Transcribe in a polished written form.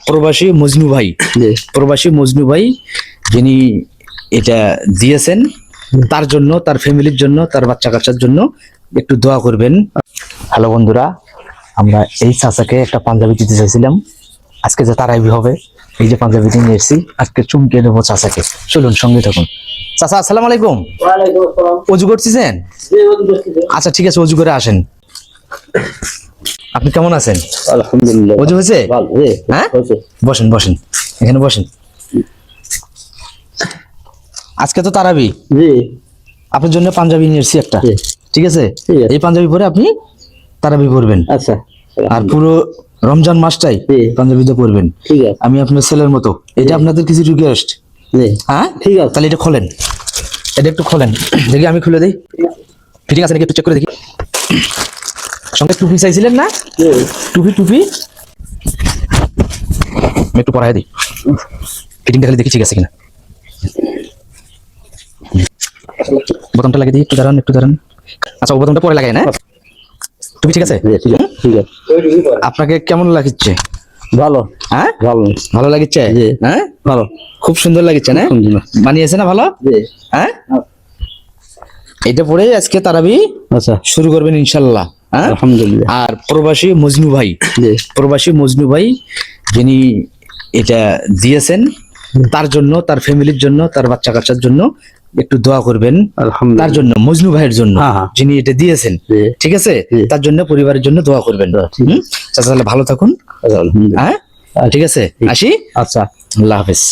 প্রবাসী মজনু ভাই, প্রবাসী মজনু ভাই যিনি এটা দিয়েছেন, তার জন্য, তার ফ্যামিলির জন্য, তার বাচ্চা কাচ্চার জন্য একটু দোয়া করবেন। হ্যালো বন্ধুরা, আমরা এই চাচাকে একটা পাঞ্জাবি দিতে চাইছিলাম। আজকে যে তারাবি হবে, এই যে পাঞ্জাবিটি নিয়ে এসেছি, আজকে চুমকে দেবো চাচাকে। চলুন সঙ্গে থাকুন। চাচা আসসালামু আলাইকুম। অজু করতেছেন? আচ্ছা ঠিক আছে, অজু করে আসেন। আপনি কেমন আছেন? আলহামদুলিল্লাহ। অজু হয়েছে? হ্যাঁ, বসেন বসেন, এখানে বসেন। আজকে তো তারাবি, আপনার জন্য পাঞ্জাবি নিয়ে এসেছি একটা, ঠিক আছে? এই পাঞ্জাবি পরে আপনি তারাবি পড়বেন। আচ্ছা, আর পুরো রমজান মাসটাই পাঞ্জাবিতে পড়বেন। ঠিক আছে, আমি আপনার ছেলের মতো। এটা আপনাদের কিছু রিকোয়েস্ট। হ্যাঁ ঠিক আছে। তাহলে এটা খোলেন, এটা একটু খোলেন দেখি, আমি খুলে দিই। ফিটিং আছে নাকি একটু চেক করে দেখি। সঙ্গে টুপি চাইছিলেন না? টুপি টুপি আমি একটু পরাই দিই, ফিটিংটা খালি দেখি ঠিক আছে কিনা। বোতামটা লাগিয়ে দিই, একটু দাঁড়ান, একটু দাঁড়ান। আচ্ছা, ও বোতামটা পরে লাগাই না? টুপি ঠিক আছে? ঠিক আছে। আপনাকে কেমন লাগছে? ভালো। হ্যাঁ ভালো। ভালো লাগছে? হ্যাঁ ভালো, খুব সুন্দর লাগছে না? মানিয়েছে না ভালো? হ্যাঁ, এটা পরে আজকে তারাবি আচ্ছা শুরু করবেন ইনশাল্লাহ। হ্যাঁ আলহামদুলিল্লাহ। আর প্রবাসী মজনু ভাই, প্রবাসী মজনু ভাই যিনি এটা দিয়েছেন, তার জন্য, তার ফ্যামিলির জন্য, তার বাচ্চা কাচ্চার জন্য একটু দোয়া করবেন। আলহামদুলিল্লাহ। তার জন্য, মজনু ভাইয়ের জন্য, হ্যাঁ। যিনি এটা দিয়েছেন, ঠিক আছে? তার জন্য, পরিবারের জন্য দোয়া করবেন। চাচা তাহলে ভালো থাকুন। আলহামদুলিল্লাহ। হ্যাঁ ঠিক আছে, আসি। আচ্ছা, আল্লাহ হাফেজ।